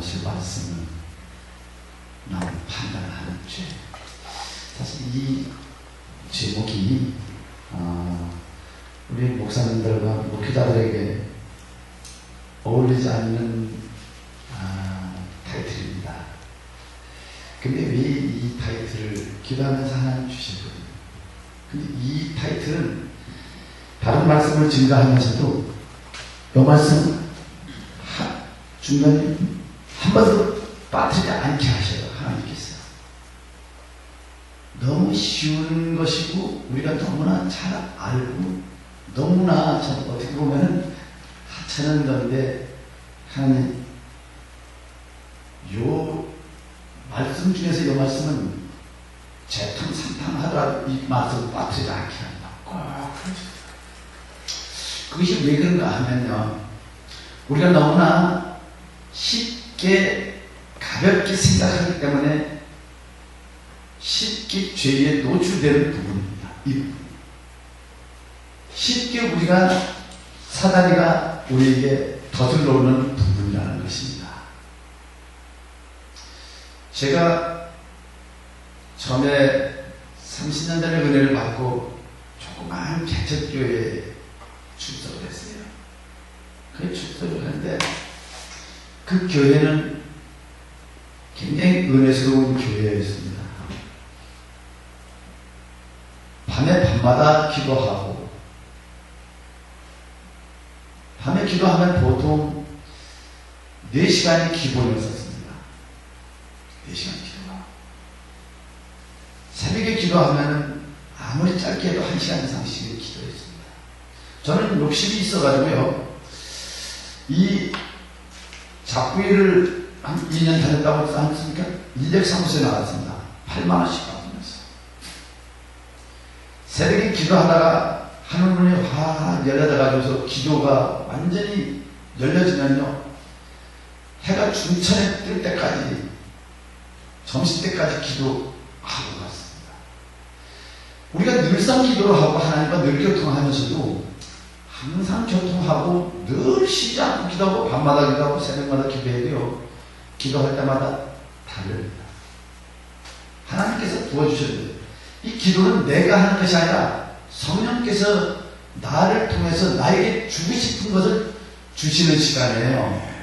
하실 말씀은 나는 판단하는 죄. 사실 이 제목이 우리 목사님들과 목회자들에게 어울리지 않는 타이틀입니다. 근데 왜 이 타이틀을 기도하면서 하나님 주셨거든요. 근데 이 타이틀은 다른 말씀을 증가하면서도 이 말씀 중간에 한 번도 빠뜨리지 않게 하셔요. 하나님께서. 너무 쉬운 것이고 우리가 너무나 잘 알고 너무나 어떻게 보면 하찮은 건데 하나님 요 말씀 중에서 이 말씀은 재탕삼탕 하더라도 이 말씀을 빠뜨리지 않게 한다. 그것이 왜 그런가 하면요, 우리가 너무나 쉽게 가볍게 생각하기 때문에 쉽게 죄에 노출되는 부분입니다. 이 부분. 쉽게 우리가 사단이가 우리에게 덫을 놓는 부분이라는 것입니다. 제가 처음에 30년 전에 은혜를 받고 조그마한 개척교회에 출석을 했어요. 그 출석을 했는데 그 교회는 굉장히 은혜스러운 교회였습니다. 밤에 밤마다 기도하고, 밤에 기도하면 보통 4시간이 기본이었습니다. 4시간 기도하고, 새벽에 기도하면 아무리 짧게 해도 1시간 이상씩 기도했습니다. 저는 욕심이 있어가지고요, 이 작부일을 한 2년 다녔다고 해서 했으니까 인력사무소에 나갔습니다. 8만원씩 받으면서. 새벽에 기도하다가 하늘문이 확 열려져가지고서 기도가 완전히 열려지면요, 해가 중천에 뜰 때까지, 점심때까지 기도하고 갔습니다. 우리가 늘상 기도를 하고 하나님과 늘 교통하면서도 항상 교통하고 늘 쉬지 않고 기도하고 밤마다 기도하고 새벽마다 기도해도요, 기도할 때마다 다릅니다. 하나님께서 부어주셨는데 이 기도는 내가 하는 것이 아니라 성령께서 나를 통해서 나에게 주고 싶은 것을 주시는 시간이에요.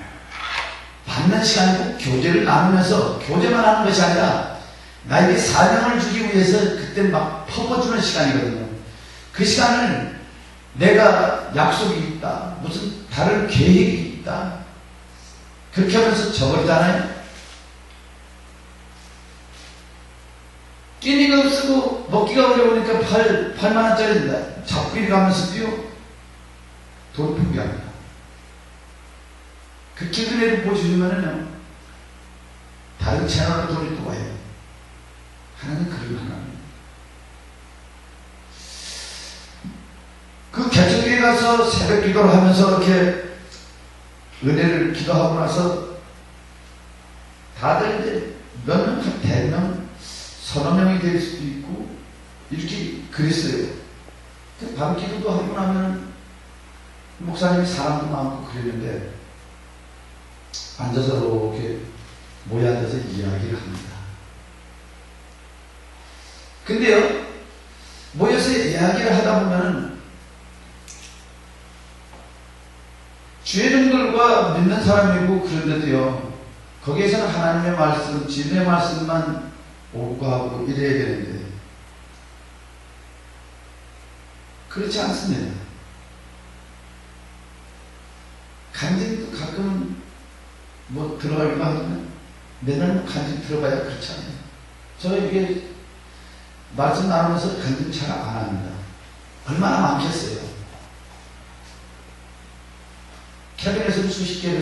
받는 시간이고 교제를 나누면서 교제만 하는 것이 아니라 나에게 사명을 주기 위해서 그때 막 퍼부어주는 시간이거든요. 그 시간을 내가 약속이 있다, 무슨 다른 계획이 있다, 그렇게 하면서 저버리잖아요. 끼니가 쓰고 먹기가 어려우니까 8만원짜리입니다. 잡비리 가면서도요, 돈 포기합니다. 그렇게 은혜를 보여주면은요, 다른 채널로 돈이 뽑아요. 하나는 그런 하나님. 그 개척교회 가서 새벽 기도를 하면서 이렇게 은혜를 기도하고 나서 다들 이제 몇 명, 한 100명, 서너 명이 될 수도 있고, 이렇게 그랬어요. 밤 기도도 하고 나면 목사님이 사람도 많고 그랬는데, 앉아서 이렇게 모여 앉아서 이야기를 합니다. 근데요, 모여서 이야기를 하다 보면은 죄인들과 믿는 사람이고 그런데도요, 거기에서는 하나님의 말씀, 진리의 말씀만 오고하고 이래야 되는데 그렇지 않습니다. 간증도 가끔은 뭐 들어가기도 하지만 맨날 간증 들어가야 그렇잖아요. 저 이게 말씀 나누면서 간증 잘 안 합니다. 얼마나 많겠어요. 캐비넷을 수십 개를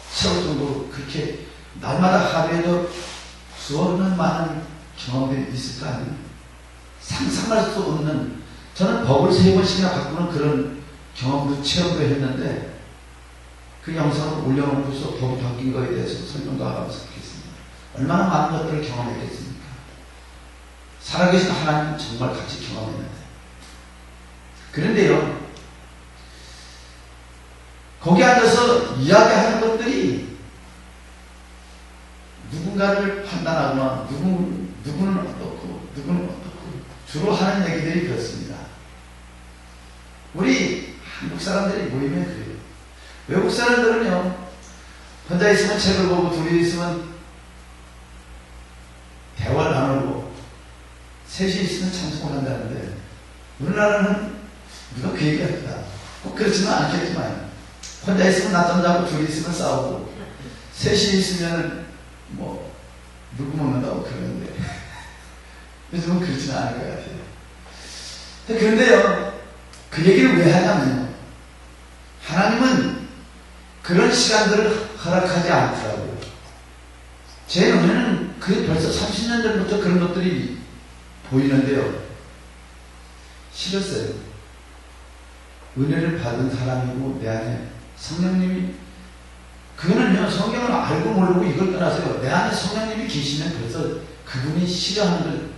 세울 정도로 그렇게 날마다 하루에도 수억 년 많은 경험들이 있을 거 아니에요. 상상할 수 없는, 저는 법을 3번씩이나 바꾸는 그런 경험도 체험도 했는데 그 영상을 올려놓고서 법이 바뀐 거에 대해서 설명도 하면서 그렇겠습니다. 얼마나 많은 것들을 경험했겠습니까? 살아계신 하나님 정말 같이 경험했는데. 그런데요, 거기 앉아서 이야기하는 것들이 누군가를 판단하거나 누구는 어떻고 누구는 어떻고 주로 하는 얘기들이 그렇습니다. 우리 한국 사람들이 모이면 그래요. 외국 사람들은요, 혼자 있으면 책을 보고 둘이 있으면 대화를 나누고 셋이 있으면 참석을 한다는데, 우리나라는 누가 그 얘기합니다. 꼭 그렇지는 않겠지만 혼자 있으면 낮잠 자고 둘이 있으면 싸우고 셋이 있으면 뭐 누구 먹는다고 그러는데 요즘은 그렇지는 않을 것 같아요. 그런데요, 그 얘기를 왜 하냐면요, 하나님은 그런 시간들을 허락하지 않더라고요. 제 눈에는 그 벌써 30년 전부터 그런 것들이 보이는데요, 싫었어요. 은혜를 받은 사람이고 내 안에 성령님이, 그거는요, 성경을 알고 모르고 이걸 떠나서요, 내 안에 성령님이 계시면 벌써 그분이 싫어하는 걸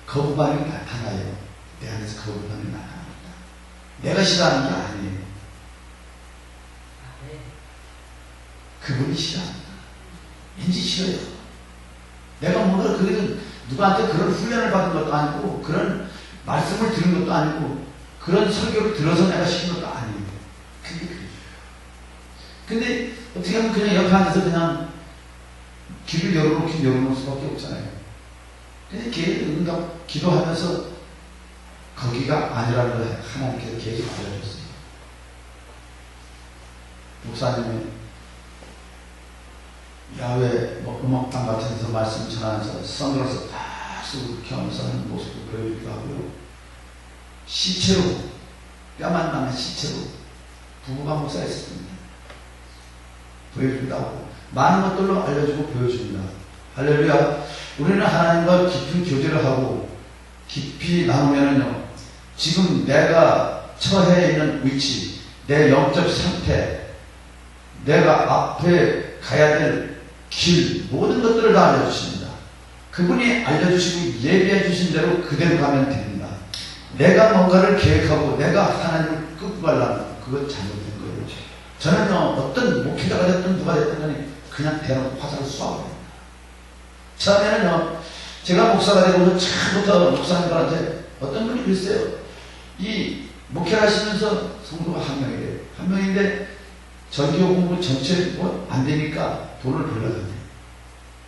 거부반응이 나타나요. 내 안에서 거부반응이 나타납니다. 내가 싫어하는 게 아니에요. 그분이 싫어합니다. 왠지 싫어요. 내가 뭔가 그래도 누구한테 그런 훈련을 받은 것도 아니고, 그런 말씀을 들은 것도 아니고, 그런 설교를 들어서 내가 시킨 것도 아니에요. 근데 그래요. 근데 어떻게 하면 그냥 옆에 앉아서 그냥 귀를 열어놓긴 열어놓을 수밖에 없잖아요. 근데 걔 응답 기도하면서 거기가 아니라는 걸 하나님께서 계속 알려줬어요. 목사님이 야외 음악당 같은 데서 말씀 전하면서 선글라스 딱 쓰고 이렇게 하면서 하는 모습을 보여주기도 하고요. 시체로, 뼈만 남은 시체로 부부가 목사했습니다. 보여주기도 하고, 많은 것들로 알려주고 보여줍니다. 할렐루야. 우리는 하나님과 깊은 교제를 하고 깊이 나누면은요, 지금 내가 처해 있는 위치, 내 영적 상태, 내가 앞에 가야 될 길, 모든 것들을 다 알려주십니다. 그분이 알려주시고 예비해 주신 대로 그대로 가면 됩니다. 내가 뭔가를 계획하고 내가 하나님을 끌고 가려면 그건 잘못된 거예요. 저는요, 어떤 목회자가 됐든 누가 됐든 간에 그냥 대놓고 화살을 쏘아버립니다. 처음에는요, 제가 목사가 되고서 처음부터 목사님들한테 어떤 분이 그랬어요. 이 목회를 하시면서 성도가 한 명이래요. 한 명인데 전교 공부 전체 뭐 안 되니까 돈을 벌려던데,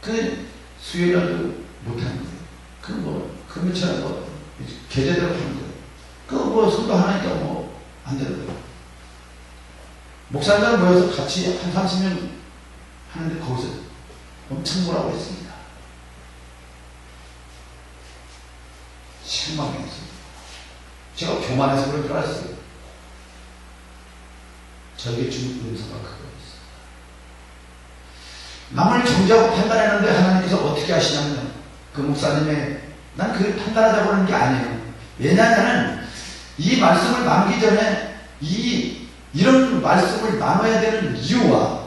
그 수요일날도 못하는 거예요. 그 뭐 금요일날 뭐 계제대로 하는 거예요. 그 뭐 성도 하나니까 뭐 안 되는 거예요. 목사님들 모여서 같이 한 30명 하는데 거기서 엄청 뭐라고 했습니다. 실망했어요. 제가 교만해서 그럴 줄 알았어요. 저에게 준 은사가 그거였어요. 남을 정죄하고 판단했는데 하나님께서 어떻게 하시냐면, 그 목사님의, 난 그걸 판단하자고 하는 게 아니에요. 왜냐하면 이 말씀을 나누기 전에 이런 말씀을 나눠야 되는 이유와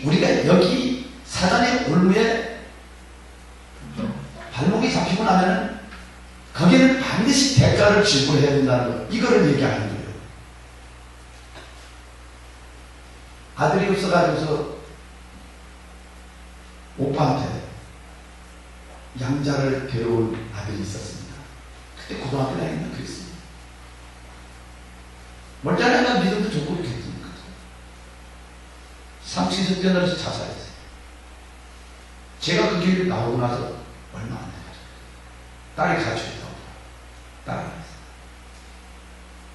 우리가 여기 사단의 올무에 발목이 잡히고 나면 거기에는 반드시 대가를 지불해야 된다는 거, 이거를 얘기하는 거예요. 아들이 없어가지고서 오빠한테 양자를 데려온 아들이 있었습니다. 그때 고등학교 다니면 그랬습니다. 멀쩡하게 믿음도 좋고 이렇게 했으니까. 삼치에서 뛰어내려서 자살했어요. 제가 그 길을 나오고 나서 얼마 안 돼가지고 딸이 가르쳐 있다고 딸을 했어요.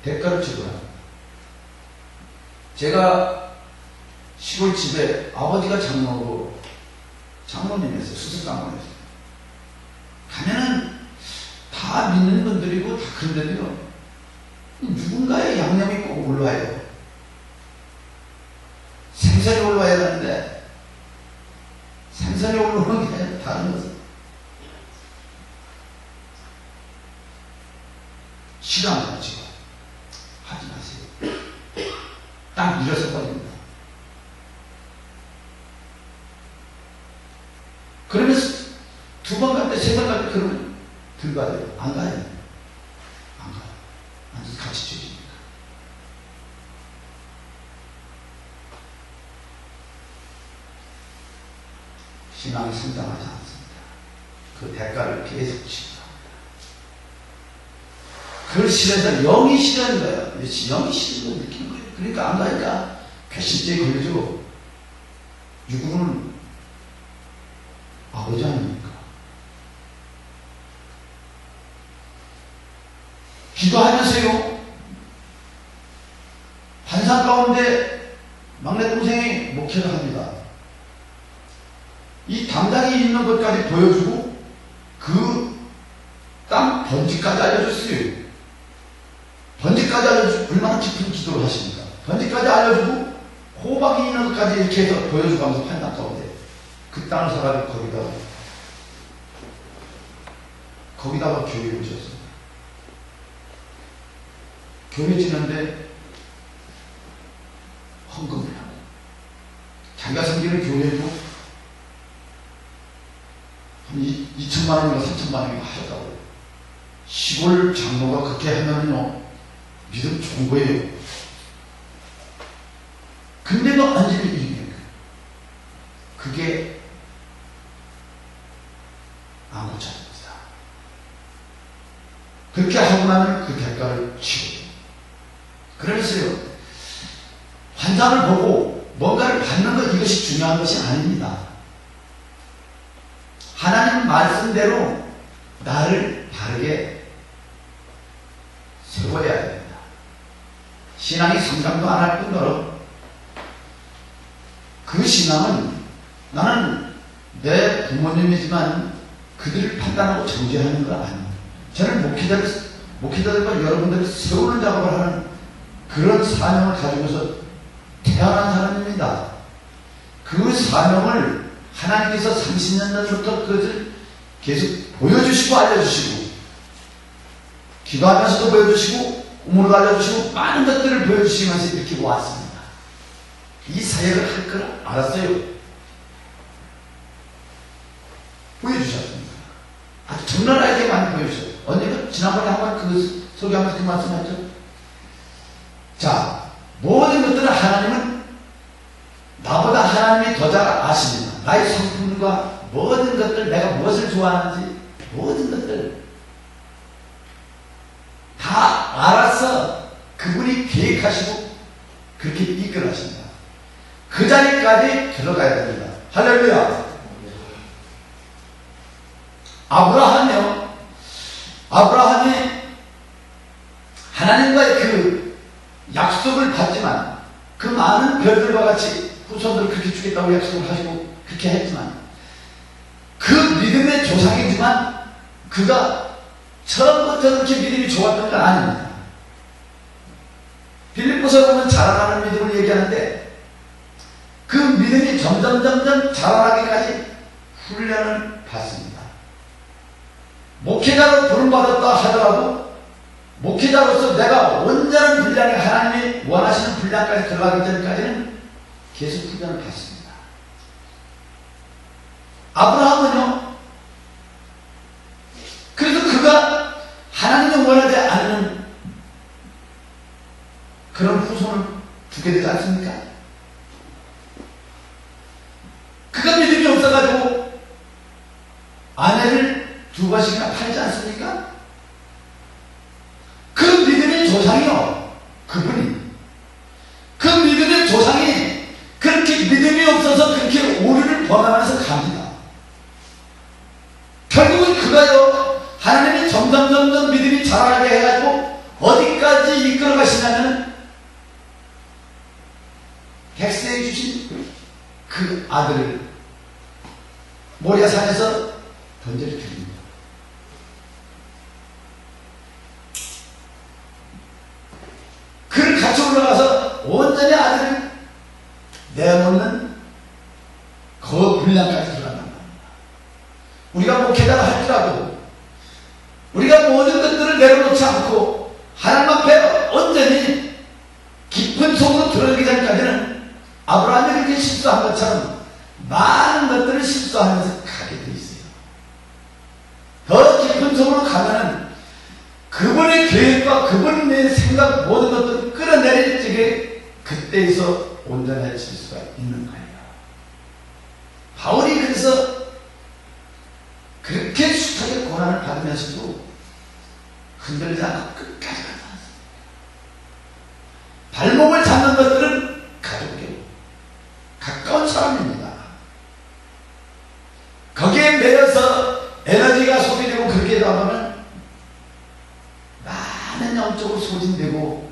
대가를 지불합니다. 제가 시골 집에 아버지가 장로고 장로님이었어요. 수석 장로였어요. 가면은 다 믿는 분들이고 다 그런데도요, 누군가의 양념이 꼭 올라와요. 생선이 올라와야 되는데 생선이 올라오는 게 아니라 다른 것은 싫어합니다. 지금 하지 마세요. 딱 밀어서 버립니다. 그러면서 두 번 갈 때, 세 번 갈 때 그러면 들어가요. 안 가요. 안 가요. 완전 같이 죄지니까. 신앙이 성장하지 않습니다. 그 대가를 계속 치르다. 그걸 싫어해서 영이 싫어하는 거예요. 영이 싫은 걸 느끼는 거예요. 그러니까 안 가니까 괘씸죄에 걸려죠. 육군은 아버지 아닙니까? 기도하면서요, 환상 가운데 막내 동생이 목회를 합니다. 이 담당이 있는 것까지 보여주고 그 땅 번지까지 알려줬어요. 번지까지 알려주고 얼마나 깊은 기도를 하십니까? 번지까지 알려주고 호박이 있는 것까지 이렇게 해서 보여주고 하면서 환상 가운데 그 땅을 사가지고 거기다가 교회를 지었습니다. 교회 지는데 헌금을 하고 자기가 섬기는 교회도 한 2천만 원인가 3천만 원인가 하셨다고요. 시골 장로가 그렇게 하면요 믿음 좋은 거예요. 근데도 안 지는 일이에요. 그게 안 고쳐집니다. 그렇게 하고 나면 그 대가를 치고요. 그러면서요, 환상을 보고 뭔가를 받는 것, 이것이 중요한 것이 아닙니다. 하나님 말씀대로 나를 바르게 세워야 됩니다. 신앙이 성장도 안 할 뿐더러 그 신앙은 나는 내 부모님이지만 그들을 판단하고 정죄하는 거 아닙니다. 저는 목회자들과 여러분들을 세우는 작업을 하는 그런 사명을 가지고서 태어난 사람입니다. 그 사명을 하나님께서 30년 전부터 그것을 계속 보여주시고 알려주시고 기도하면서도 보여주시고 우물을 알려주시고 많은 것들을 보여주시면서 이렇게 왔습니다. 이 사역을 할 걸 알았어요. 보여주셨습니다. 아주 적나라하게 많이 보여주셨어요. 언니가 지난번에 한번 그 소개하면서 그 말씀하셨죠. 자, 모든 것들은 하나님은 나보다 하나님이 더 잘 아십니다. 나의 성품과 모든 것들, 내가 무엇을 좋아하는지 모든 것들 다 알아서 그분이 계획하시고 그렇게 이끌어하십니다. 그 자리까지 들어가야 됩니다. 할렐루야. 아브라함이 하나님과의 그 약속을 받지만 그 많은 별들과 같이 후손들을 그렇게 주겠다고 약속을 하시고 그렇게 했지만 그 믿음의 조상이지만 그가 처음부터 그렇게 믿음이 좋았던 건 아닙니다. 빌립보서 보면 자라나는 믿음을 얘기하는데 그 믿음이 점점 자라나기까지 훈련을 받습니다. 목회자로 부름받았다 하더라도 목회자로서 내가 온전한 분량에 하나님이 원하시는 분량까지 들어가기 전까지는 계속 훈련을 받습니다. 아브라함은요, 그래서 그가 하나님이 원하지 않는 그런 후손을 두게 되지 않습니까? 그가 믿음이 없어가지고 아내를 2번씩이나 팔지 않습니까? 그 믿음의 조상이요, 그분이. 그 믿음의 조상이 그렇게 믿음이 없어서 그렇게 오류를 범하면서 갑니다. 결국은 그가요, 하나님이 점점 믿음이 자라게 해가지고 어디까지 이끌어 가시냐면 백세에 주신 그 아들을 모리아산에서 던져를 드립니다. 그를 같이 올라가서 온전히 아들을 내놓는 그 분량까지 들어간단 말입니다. 우리가 목회자를 할지라도 우리가 모든 것들을 내려놓지 않고 하나님 앞에 온전히 깊은 속으로 들어가기 전까지는 아브라함이 그렇게 실수한 것처럼 많은 것들을 실수하면서 가게 돼 있어요. 더 깊은 속으로 가면은 그분의 계획과 그분의 생각 모든 것들을 끌어내릴 적에 그때에서 온전해질 수가 있는 거예요. 바울이 그래서 그렇게 숱하게 고난을 받으면서도 흔들리지 않고 끝까지 갔다. 발목을 잡는 것들은 가족이고 가까운 사람입니다. 거기에 매여서 에너지가 소비되고 그렇게 나가면 많은 영적으로 소진되고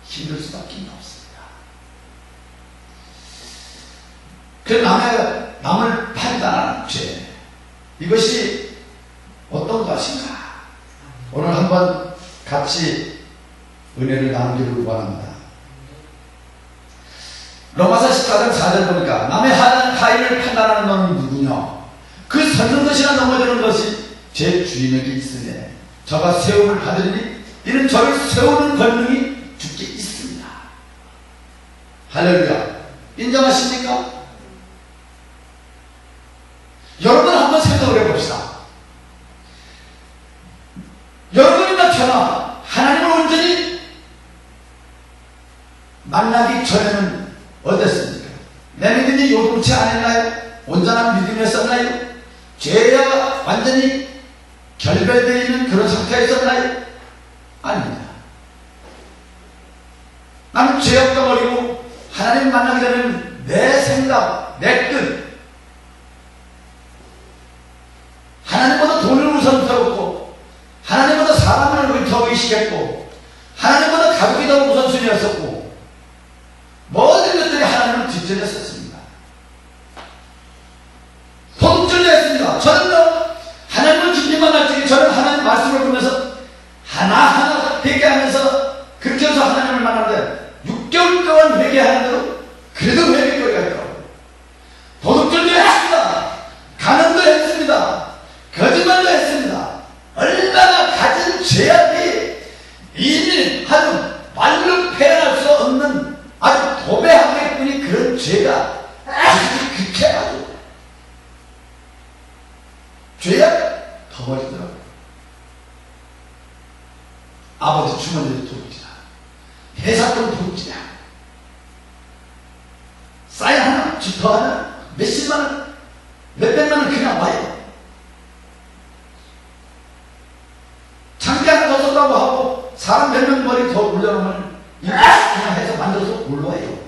힘들 수밖에 없습니다. 그 남을 판단하는 죄, 이것이 어떤 것인가? 오늘 한번 같이 은혜를 나누기를 원합니다. 로마서 14장 4절 보니까 남의 하인을 판단하는 놈이 누구냐? 그 섰는 것이나 넘어지는 것이 제 주인에게 있으니 저가 세움을 받으리니 이는 저를 세우는 권능이 주께 있습니다. 할렐루야. 인정하십니까? 여러분 한번 생각을 해봅시다. 여러분이나 저나 하나님을 온전히 만나기 전에는 어땠습니까? 내 믿음이 요동치 않았나요? 온전한 믿음이었었나요? 죄와 완전히 결별되어 있는 그런 상태에 있었나요? 아닙니다. 나는 죄악도 버리고 하나님을 만나기 전에는 내 생각, 내 뜻, 하나님보다 돈을 우선스럽고 하나님보다 사람을 더 의식했고 하나님보다 가족이 더 우선순위였었고 모든 것들이 하나님을 뒷전했었습니다. 도둑질했습니다. 저는 하나님을 깊이만 할 적에 저는 하나님 말씀을 보면서 하나하나 회개하면서 그렇게 해서 하나님을 만났는데 6개월 동안 회개하는데도 그래도 회개거리가 있더라고요. 도둑질도 했습니다. 가난도 했습니다. 거짓말도 했습니다. 얼마나 가진 죄악이 이미 아주 말로 표현할 수 없는 아주 도배하겠뿐이 그런 죄가 아주 극해가지고 죄악 더 버리더라고요. 아버지 주머니도 도둑질이야. 회사돈 도둑질이야. 사인 하나, 주터 하나, 몇십만원, 몇백만원 그냥 와요. 장기 하나 더 썼다고 하고 사람 몇 명 머리 더 올려놓으면 이거 그냥 해서 만들어서 올라와요.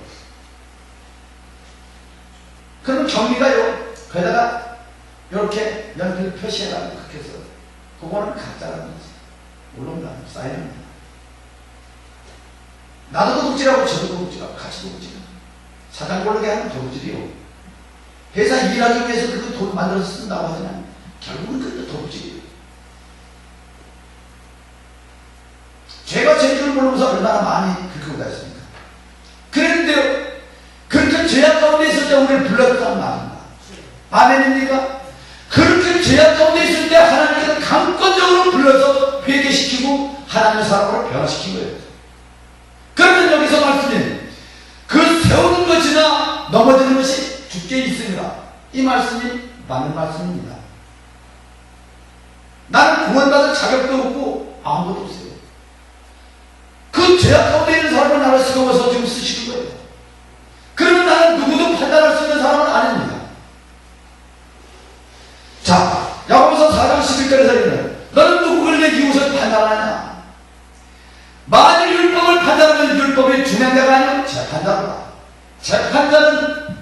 그럼 경비가요 거기다가 이렇게 연필 표시해가지고 그렇게 해서 그거는 가짜라는 거지. 올라온다. 쌓이는 나도 도둑질하고 저도 도둑질하고 같이 도둑질하고 사장 고르게 하면 도둑질이요. 회사 일하기 위해서 그거 돈 만들어서 쓴다고 하지만 결국은 그것도 도둑질이에요. 제가 제 줄 모르면서 얼마나 많이 그렇게 오다했습니까? 그런데요, 그렇게 죄악 가운데 있을 때 우리를 불렀다는 말입니다. 아멘입니까? 그렇게 죄악 가운데 있을 때 하나님께서 강권적으로 불러서 회개시키고 하나님의 사람으로 변화시킨 거예요. 그러면 여기서 말씀이 그 세우는 것이나 넘어지는 것이 주께 있습니다. 이 말씀이 맞는 말씀입니다. 나는 구원받을 자격도 없고 아무것도 없어요. 그 죄악 가운데 있는 사람을 나를 쓰고서 지금 쓰시는 거예요. 그러면 나는 누구도 판단할 수 있는 사람은 아닙니다. 자, 야고보서 4장 11절에서 너는 누구를 내 이웃을 판단하냐? 만일 율법을 판단하면 율법의 준행자가 아니요 재판자로다. 재판자는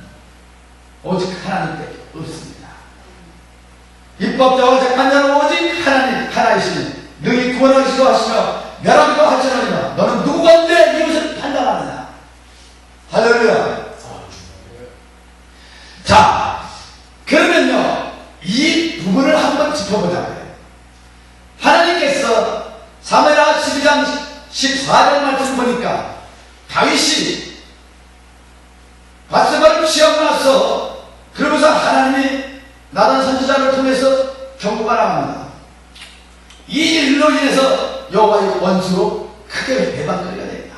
오직 하나님밖에 없습니다. 입법자와 재판자는 오직 하나님 하나이시니 능히 구원하시기도 하시며 멸하기도 하시느니라. 너는 누구가 내 이웃을 판단하느냐? 할렐루야. 자, 그러면요 이 부분을 한번 짚어보자고요. 하나님께서 사무엘하 12장 14절 말씀 보니까 다윗이 밧세바를 취하고 나서 그러면서 하나님이 나단 선지자를 통해서 경고가 나갑니다. 이 일로 인해서 여호와의 원수로 크게 배반거리가 됩니다.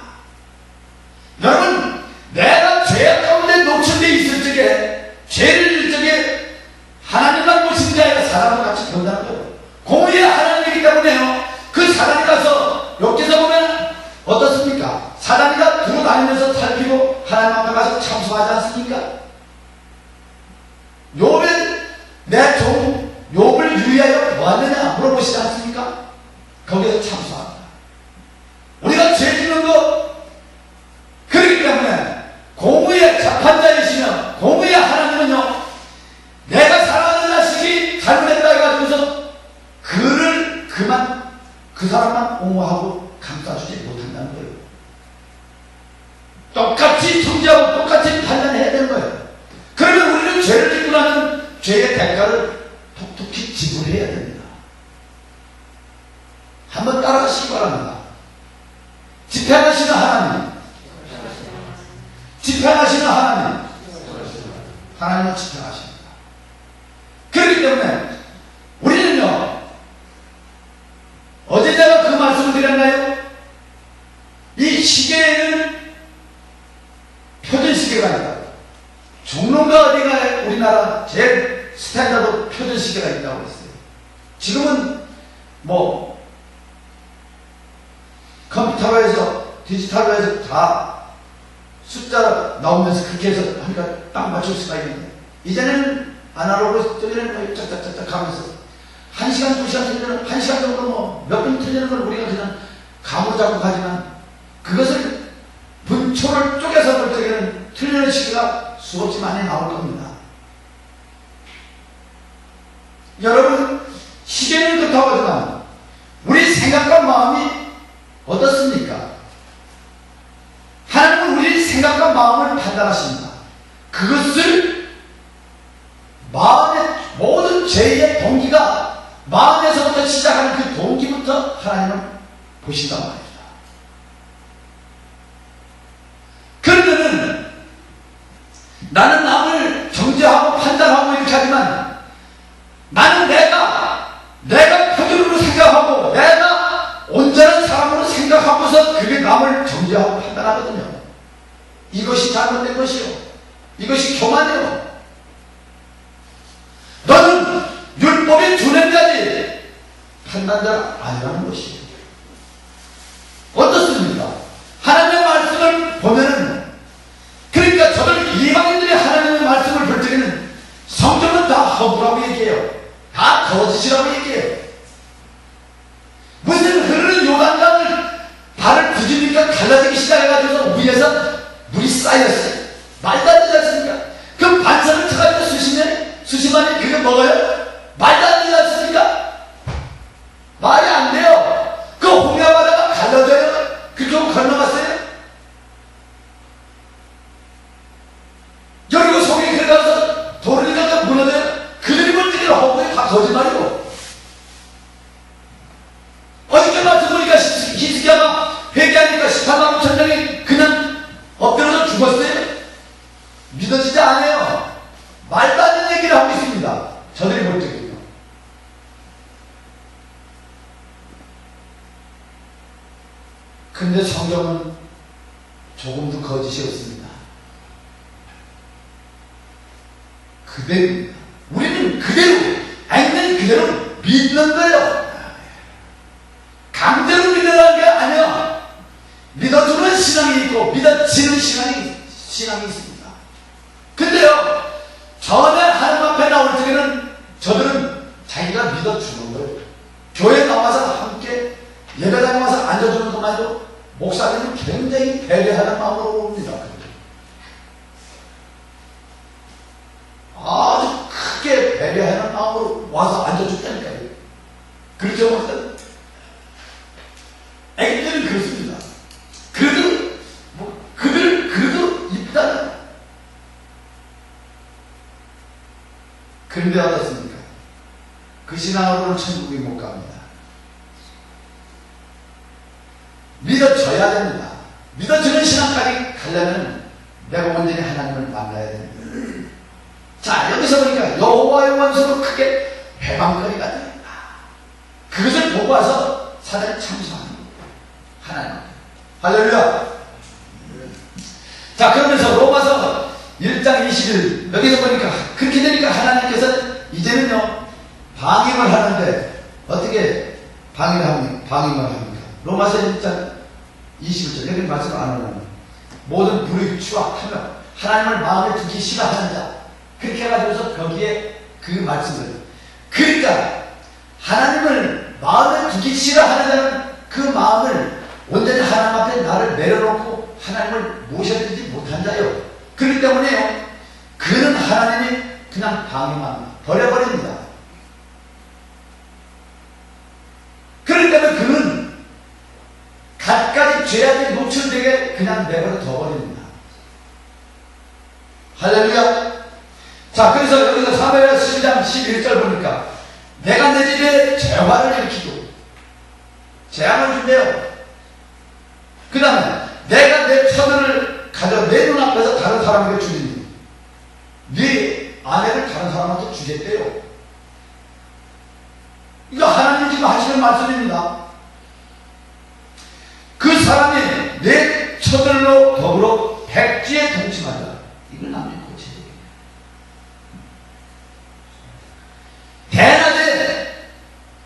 여러분, 내가 죄악 가운데 노출되어 있을 적에 죄를 질 적에 하나님만 보시는 게 아니라 사람과 같이 본다는 거예요. 공의의 하나님이기 때문에요. 그 사단이 가서 욥기서 보면 어떻습니까? 사단이가 두루 다니면서 살피고 하나님 앞에 가서 참소하지 않습니까? 욥의 보았느냐 물어보시지 않습니까? 거기서 참수합니다. 우리가 죄 짓는 거 그렇기 때문에 공의의 재판자이시며 공의의 하나님은요, 내가 사랑하는 자식이 잘못했다 해가지고서 그를 그 사람만 옹호하고 감싸주지 못한다는 거예요. 똑같이 통제하고 똑같이 판단해야 되는 거예요. 그러면 우리는 죄를 짓고 나면 죄의 대가를 톡톡히 지불해야 됩니다. 한번 따라가시기 바랍니다. 집행하시는 하나님, 집행하시는 하나님, 하나님은 집행하십니다. 그렇기 때문에 우리는요, 어제 제가 그 말씀을 드렸나요? 이 시계에는 표준시계가 있다고, 종로가 어디가 우리나라 제일 스탠다드 표준시계가 있다고 했어요. 지금은 뭐 컴퓨터로 해서 디지털로 해서 다 숫자 나오면서 그렇게 해서 하니까 딱 맞출 수가 있는데, 이제는 아날로그로 틀리는 거 짝짝짝짝 하면서 1시간, 2시간 틀리는, 1시간 정도 뭐 몇 분 틀리는 걸 우리가 그냥 감으로 잡고 가지만, 그것을 분초를 쪼개서 볼 때에는 틀리는 시기가 수없이 많이 나올 겁니다. 여러분, 시계는 그렇다고 하지만 우리 생각과 마음이 어떻습니까? 하나님은 우리 생각과 마음을 판단하십니다. 그것을 마음의 모든 죄의 동기가 마음에서부터 시작하는 그 동기부터 하나님은 보신단 말입니다. 그러면은 나는 남을 정죄하고 판단하고 이렇게 하지만, 나는 내가 표준으로 생각하고 내가 온전한 사람으로 생각하고서 그게 남을 정죄하고 판단하거든요. 이것이 잘못된 것이요, 이것이 교만이요. 너는 율법의 준행자지 판단자가 아니라는 것이에요. 어떻습니까? 하나님의 말씀을 보면은, 그러니까 저들 이방인들이 하나님의 말씀을 볼 적에는 성경은 다 허구라고 얘기해요. 다 거짓이라고 얘기해요. 무슨 흐르는 요단강을 발을 부지니까 갈라지기 시작해가지고 위에서 물이 쌓였어요. 말도 안 되지 않습니까? 그 반석을 쳐가지고 수십만이 그게 먹어요? 말도 안 되지 않습니까? 말이 안 돼요. 그 홍해바다가 갈라져요? 그쪽 건너갔어요? 여리고 속에 들어가서 도르니까 무너져요? 그들이 볼 때는 허구에 다 거짓말이고, 어저께 말씀보니까 히스기야가 회개하니까 18만 5천 명이 그냥 엎드려서 죽었어요? 믿어지지 않아요. 말도 안 되는 얘기를 하고 있습니다. 저들이 볼 때는요. 근데 성경은 조금도 거짓이 없습니다. 그대로입니다. 우리는 그대로, 있는 그대로 믿는 거예요. 강제로 믿으라는 게 아니야. 믿어주는 신앙이 있고 믿어지는 신앙이 있습니다. 근데요, 전에 하나님 앞에 나올 때는 저들은 자기가 믿어주는 거예요. 교회 나와서 함께 예배당에 와서 앉아주는 것만도 목사님은 굉장히 배려하는 마음으로 옵니다. 아주 크게 배려하는 마음으로 와서 앉아줬다니까요. 그렇죠, 목사님? 애기들은 그렇습니다. 그래도 그래도 이쁘다. 그런데 어떻습니까? 그 신앙으로는 천국에 못 갑니다. 믿어줘야 됩니다. 믿어주는 신앙까지 가려면 내가 온전히 하나님을 만나야 됩니다. 자, 여기서 보니까 여호와의 원수로 크게 회방거리가 됩니다. 그것을 보고 와서 사단이 참소합니다. 하나님. 할렐루야. 자, 그러면서 로마서 1장 20일 여기서 보니까 그렇게 되니까 하나님께서 이제는요 방임을 하는데 어떻게 방임을 합니까? 로마서 1장 21절 여기 말씀 안 하면 모든 불의 추악하며 하나님을 마음에 두기 싫어하는 자, 그렇게 해가지고서 거기에 그 말씀을, 그러니까 죄악에 노출되게 그냥 내버려 둬버립니다. 할렐루야. 자, 그래서 여기서 사무엘하 12장 11절 보니까 내가 내 집에 재화를 일으키고 재앙을 준대요. 그 다음에 내가 내 처들을 가져 내 눈앞에서 다른 사람에게 주리니 네 아내를 다른 사람한테 주겠대요. 이거 하나님 지금 하시는 말씀입니다. 그 사람이 내 처들로 더불어 백지에 동침하자. 이걸 남의 고체적이에요.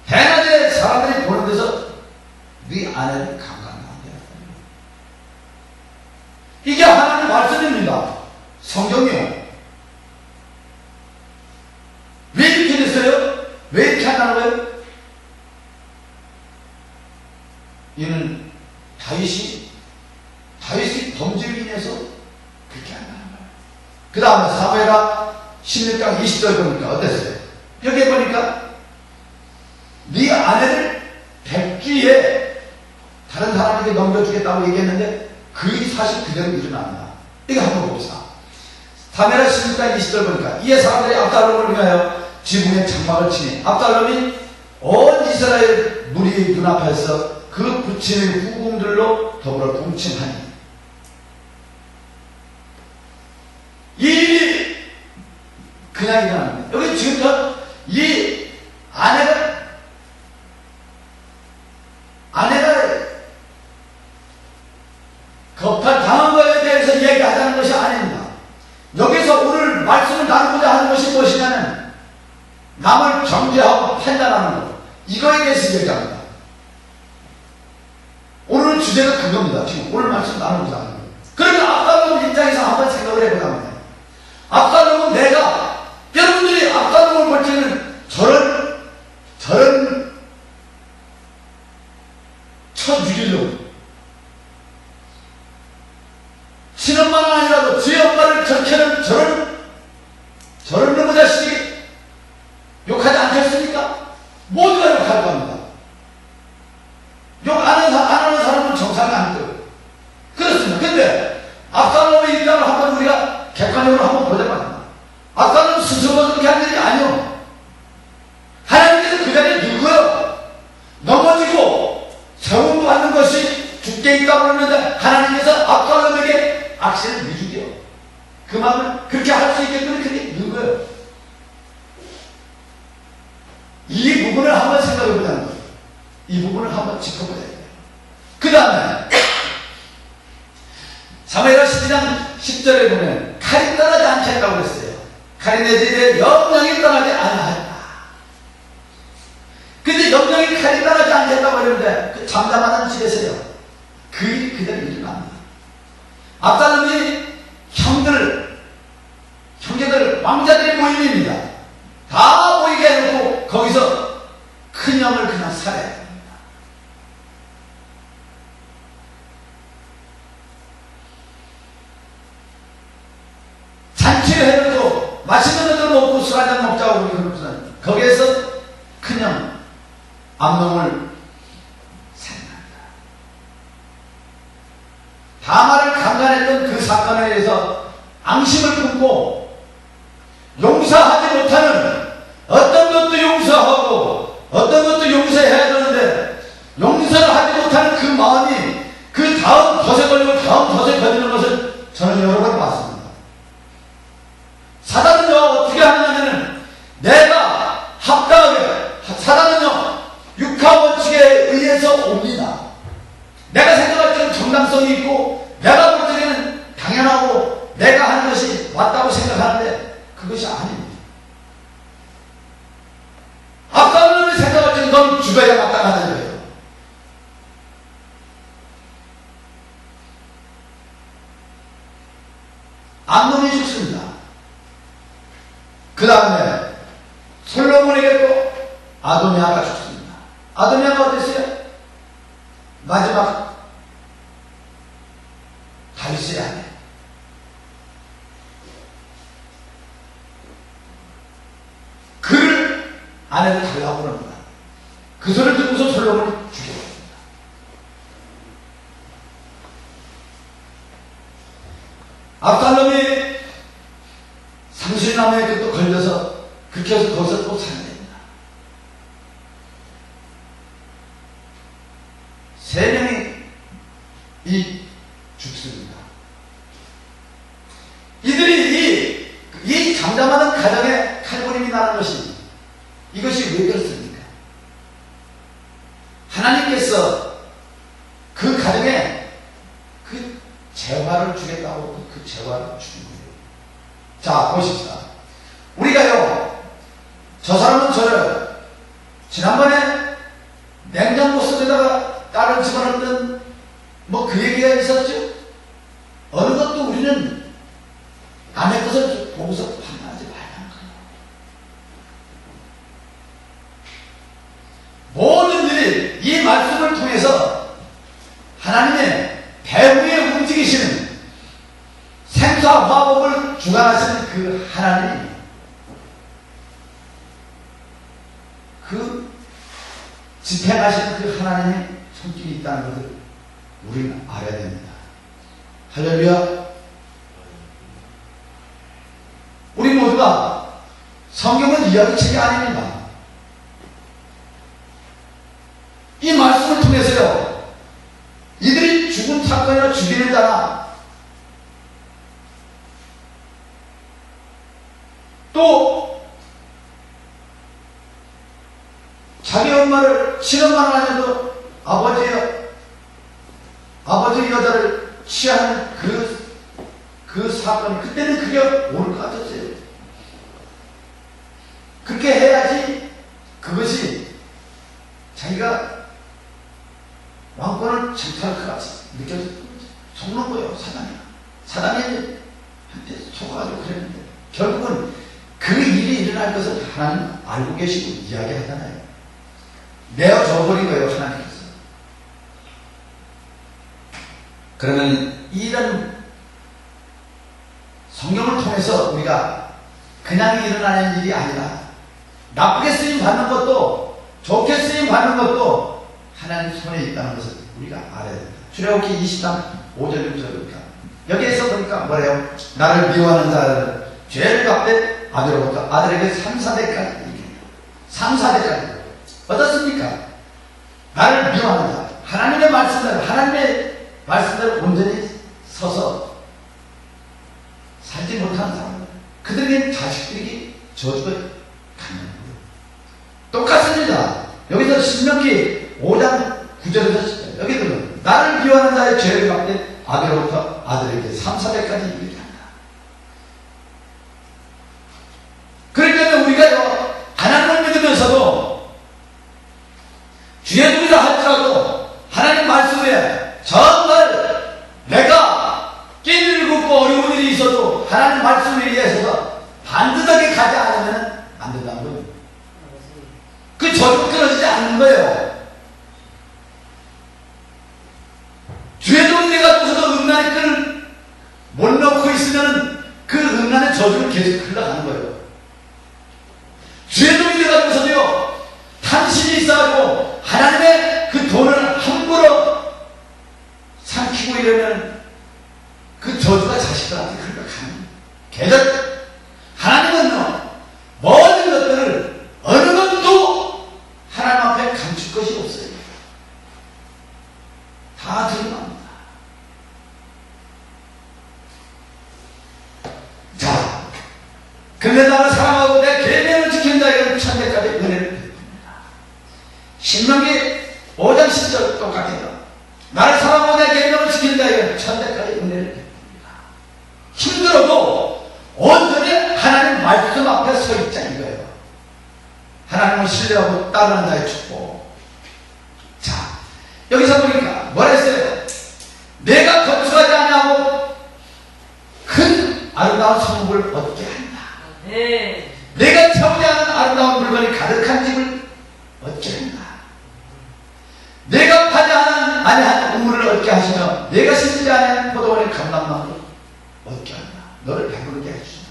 대낮에 사람들이 보는 데서 네 아내를 강간하게 했다. 이게 하나님 말씀입니다. 성경이요. 왜 이렇게 됐어요? 왜 이렇게 한다는 거예요? 이는 다윗이 범죄로 인해서 그렇게 한다는 거예요. 그 다음에 사무엘하 16장 20절 보니까 어땠어요? 여기에 보니까 네 아내를 백주에 다른 사람에게 넘겨주겠다고 얘기했는데 그 일이 사실 그대로 일어납니다. 이거 한번 봅시다. 사무엘하 16장 20절 보니까 이에 사람들이 압살롬을 위하여 지붕에 장막을 치니 압살롬이 온 이스라엘 무리 눈앞에서 그 붙이는 후궁들로 더불어 동침하니 이 일이 그냥 일어납니다. 여기 지금 이 아내가 겁탈 당한 것에 대해서 얘기하자는 것이 아닙니다. 여기서 오늘 말씀을 나누고자 하는 것이 무엇이냐면 남을 정죄하고 판단하는 것, 이거에 대해서 얘기합니다. 오늘 주제가 그겁니다. 지금 오늘 말씀 나누고자 하는 거예요. 그러면 압살롬 입장에서 한번 생각을 해보자면 압살롬은 내가 여러분들이 압살롬을 볼 때는 저런 쳐죽이려고 친엄마는 아니라도 지 엄마를 적혀는 저런 놈의 자식이 욕하지 않겠습니까? 모두가 욕할 겁니다. 욕 안 하는 사람은 정상이 아니고요. 그렇습니다. 근데 압살롬의 입장을 한번 우리가 객관적으로 한번 보자 말입니다. 압살롬 스스로가 그렇게 한 일이 아니요. 하나님께서 그 자리에 누구요? 넘어지고 세움 받는 것이 죽게 있다고 그러는데 하나님께서 압살롬에게 악신을 미주게요. 그 마음을 그렇게 할 수 있게끔 그렇게 누구요? 이 부분을 한번 생각해 보자는 거예요. 이 부분을 한번 짚어보자. 그 다음에 사무엘하 12장 10절에 보면 칼이 떠나지 않겠다고 그랬어요. 칼이 내 집에 영영이 떠나지 않았다. 근데 영영이 칼이 떠나지 않겠다고 그랬는데 그 잠잠하는 집에서요 그 일이 그대로 일어납니다. 압살롬이 형제들 왕자들의 모임입니다. 다 모이게 해놓고 거기서 큰 형을 그냥 살해해야 됩니다. 잔치를 해놓고 맛있는 것들 먹고 술 한잔 먹자고 그러면서 거기에서 큰 형 암놈을 살인합니다. 다말을 강간했던 그 사건에 대해서 앙심을 품고 용서하지 못하는 어떤 것도 용서하고 어떤 것도 용서해야 되는데 용서를 하지 못하는 그 마음이 그 다음 덫에 걸리고 다음 덫에 걸리는 것을 저는 여러 번 봤습니다. 사단은요 어떻게 하느냐면 내가 합당하게 사단은요 육하 원칙에 의해서 옵니다. 내가 생각할 때는 정당성이 있고 내가 볼 때는 당연하고 내가 하는 것이 맞다고 생각하는데 그것이 아닙니다. 압살롬이 생각할 때는 넌 죽어야 마땅하다는 거예요. 암논이 죽습니다. 그 다음에 솔로몬에게 또 아도니아가 죽습니다. 아도니아가 어땠어요? 마지막 다윗의 아내. 그를 아내를 달라고 합니다. 그 소리를 듣고서 솔로몬을 죽여버립니다. 3명이 죽습니다. 이들이 이 잠잠하던 가정에 칼부림이 나는 이것이 왜 그렇습니까? 하나님께서 그 가정에 그 재화를 주겠다고 그 재화를 주는 거예요. 자, 보십시다. 우리가요, 저 사람은 저를 지난번에 냉장고 속에다가 딸을 집어넣던 그 얘기가 있었죠? 어느 것도 우리는 남의 것을 보고서 판단하지 말라는 거예요. 모든 일이 이 말씀을 통해서 하나님의 배후에 움직이시는 생사 화복을 주관하시는 그 하나님, 그 집행하시는 그 하나님의 손길이 있다는 것을 우리는 알아야 됩니다. 할렐루야. 우리 모두가 성경은 이야기책이 아닙니다. 이 말씀을 통해서요, 이들이 죽은 사건이나 죽이는 자나 또 자기 엄마를 친엄마를 하면서 아버지 여자를 취하는 그 사건이, 그때는 그게 옳을 것 같았어요. 그렇게 해야지 그것이 자기가 왕권을 장착할 것 같이 속는 거예요. 사단이 한테 속아가지고 그랬는데 결국은 그 일이 일어날 것을 하나님 알고 계시고 이야기하잖아요. 내어줘버린 거예요, 하나님께서. 그러면 이런 성경을 통해서 우리가 그냥 일어나는 일이 아니라 나쁘게 쓰임 받는 것도 좋게 쓰임 받는 것도 하나님 손에 있다는 것을 우리가 알아야 됩니다. 출애굽기 20장 5절 6절입니다. 여기에서 보니까 뭐래요? 나를 미워하는 자를 죄를 갚되 아들로부터 아들에게 3, 4대까지 얘기해요. 3, 4대까지. 어떻습니까? 나를 미워하는 자, 하나님의 말씀대로 온전히 서서 살지 못하는 사람, 그들에게 자식들에게 저주가 가는 거예요. 똑같습니다. 여기서 신명기 5장 9절에서 여기도 나를 미워하는 자의 죄를 갚되 아들로부터 아들에게 3, 4대까지 얘기한다. 그렇기 때문에 우리가요, 하나님을 믿으면서도 주의 종이라 할지라도 하나님 말씀에 정말 내가 끼를 긋고 어려운 일이 있어도 하나님 말씀에 의해서 반듯하게 가지 않으면 안 된다는 거예요. 그 저주 끊어지지 않는 거예요. 주의 종이 돼가지고서도 음란의 끈을 못 넣고 있으면 그 음란의 저주는 계속 흘러가는 거예요. 주의 종이 돼가지고서도요, 탐심이 있어가지고 하나님의 그 돈을 함부로 삼키고 이러면 그 저주가 자식들한테 흘러가는 계절. 하나님은요, 모든 것들을 어느 것도 하나님 앞에 감출 것이 없어요. 다 드러납니다. 자, 근데 나를 사랑하고 내 계명을 지키는 자에게는 천대까지 은혜를 베풉니다. 신명기 5장 10절 똑같아요. 나를 사랑하고 내 계명을 지키는 자에게는 천대까지 은혜를 베풉니다. 힘들어도 온전히 하나님 말씀 앞에 서 있자는 거예요. 하나님을 신뢰하고 따르는 자의 축복. 자, 여기서 보니까 뭐라 했어요? 내가 거룩하지 아니하고 큰 아름다운 성읍을 얻게 한다. 네. 내가 채우지 않은 아름다운 물건이 가득한 집을 얻게 한다. 내가 파지 아니한 우물을 얻게 하시며 내가 심지 아니한 포도원의 감람나무를 얻게 한다. 너를 배부르게 해주신다.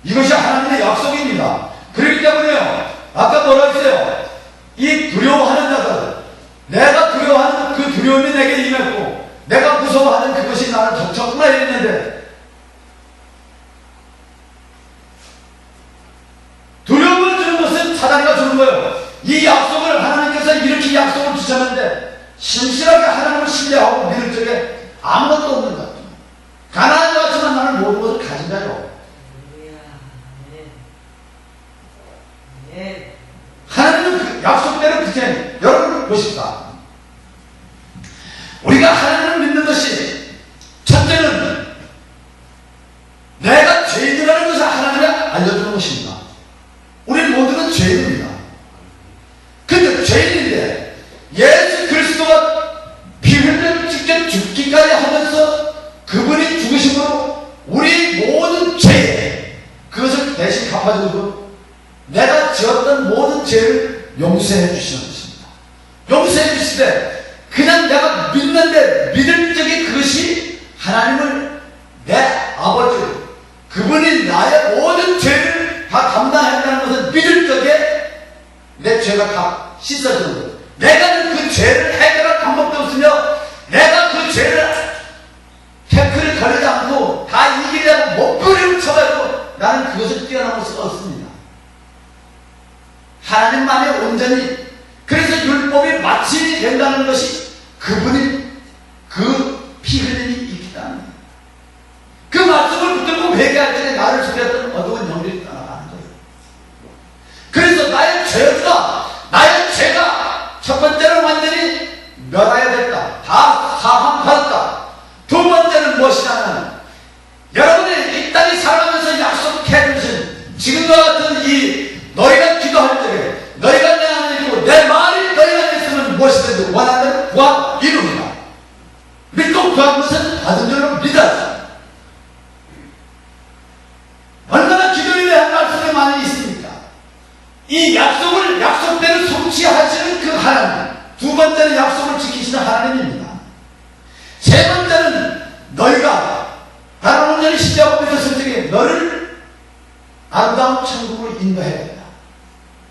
이것이 하나님의 약속입니다. 그렇기 때문에요, 아까 뭐라 했어요? 이 두려워하는 자들, 내가 두려워하는 그 두려움이 내게 임했고 내가 무서워하는 그것이 나를 덮쳤구나 했는데, 두려움을 주는 것은 사단이가 주는 거예요. 이 약속을 하나님께서 이렇게 약속을 주셨는데 신실하게 하나님을 신뢰하고 믿을 적에 아무것도 없는 것 같아요. 가난하지 않지만 나는 모든 것을 가진 자요. 하나님은 그 약속대로 그렇게 여러분 보십시다. 우리가 하나님을 믿는 것이 첫째는 내가 죄인이라는 것을 하나님이 알려주는 것입니다. 우리 모두는 죄인입니다. 근데 죄인인데 예수 그리스도가 피 흘려 직접 죽기까지 하면서 그분이 죽으심으로 우리 모든 죄 그것을 대신 갚아주고 내가 지었던 모든 죄를 용서해 주시는 것입니다. 용서해 주실 때 그냥 내가 믿는데 믿을 적에 그것이 하나님을 내 아버지 그분이 나의 모든 죄를 다 감당했다는 것을 믿을 적에 내 죄가 다 씻어지는 거예요. 내가 그 죄를 해결할 방법도 없으며 내가 그 죄를 태클을 걸리지 않고 다 이기려고 목걸이를 쳐가지고 나는 그것을 뛰어넘을 수가 없습니다. 하나님만이 온전히 그래서 율법이 마침이 된다는 것이 그분이 그 피 흘림이 있기 때문에 그 말씀을 붙들고 회개할 때 나를 속였던 어두운 영들이 떠나가는 거예요. 그래서 나의 죄가 첫 번째는 완전히 멸하여야 됐다. 다 사함받았다. 두 번째는 무엇이냐면 여러분이 이 땅에 살아가면서 약속해 주신 지금과 같은 이 너희가 기도할 적에 너희가 내 안에 있고 내 말이 너희 안에 있으면 무엇이든지 원하는 대로 구하 이룹니다. 믿고 구한 것은 받은 줄로 믿었다. 얼마나 기도에 대한 말씀이 많이 있습니까? 이 약속을 약속대로 성취하시는 그 하나님, 두 번째는 약속을 지키시는 하나님입니다. 세 번째는 너희가 나는 온전히 신뢰하고 믿었을 적에 너를 아름다운 천국으로 인도해야 된다.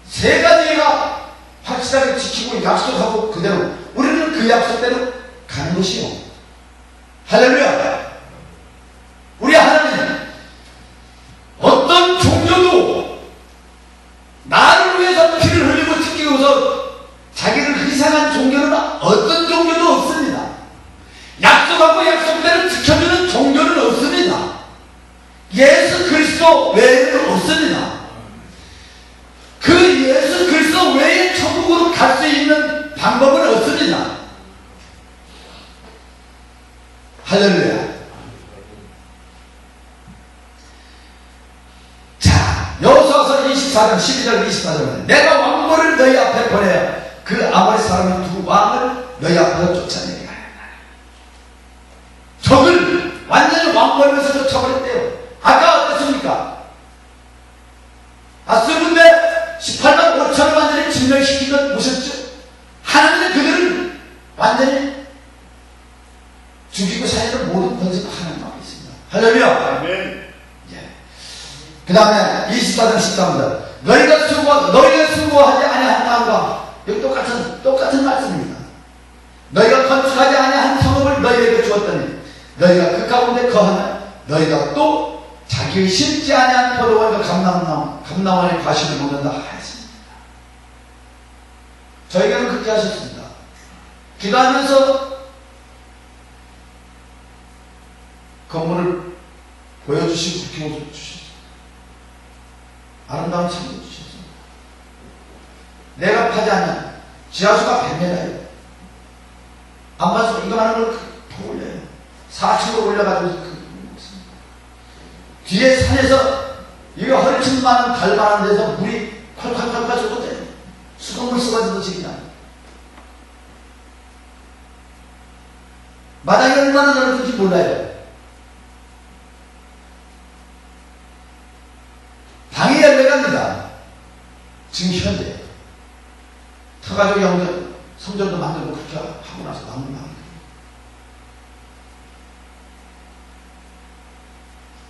세 가지가 확실하게 지키고 약속하고 그대로 우리는 그 약속대로 가는 것이요. 할렐루야. 우리 하나님 어떤 종교도 나를 위해서 피를 흘리고 지키고서 자기를 희생한 종교는 어떤 종교도 없습니다. 약속하고 약속대로 지켜주는 종교는 없습니다. 예수 그리스도 외에는 없습니다. 그 예수 그리스도 외에 천국으로 갈 수 있는 방법은 없습니다. 할렐루야. 자, 여호수아서 24장 12절 24절은 내가 왕벌을 너희 앞에 보내어 그 아모리 사람의 두 왕을 너희 앞에서 쫓아내게 하였다. 적을 완전히 왕벌에서 쫓아버렸대요. 아까 어떻습니까? 아스군대 18만 5천을 완전히 진멸시킨 것 보셨죠? 하나님은 그들을 완전히 죽이고 살리는 모든 권세가 하나님 앞에 있습니다. 할렐루야. 아멘. 예. 그 다음에 24장 13절 너희가 수고하지 아니한 땅과 여기 똑같은 말씀입니다. 너희가 건축하지 아니한 성읍을 너희에게 주었더니 너희가 그 가운데 거하면 너희가 또 자기의 심지 아니한 포도원과 감람원의 과실을 먹는다 하였습니다. 저에게는 그렇게 하셨습니다. 기도하면서 건물을 보여주시고 비워주셨습니다. 아름다운 창도 주셨습니다. 내가 파지 않는 지하수가 100m예요. 안 봐서 이거 하는 걸 더 올려요. 4층으로 올려가지고 먹습니다. 뒤에 산에서 이거 허리춤 많은 갈만한 데서 물이 콸콸콸콸 쏟아져요. 수돗물 쏟아지듯이 그냥. 마당이 얼마나 넓은지 몰라요. 방이 열려갑니다. 지금 현재 터가지고 영전 성전도 만들고 그렇게 하고 나서 남은 방이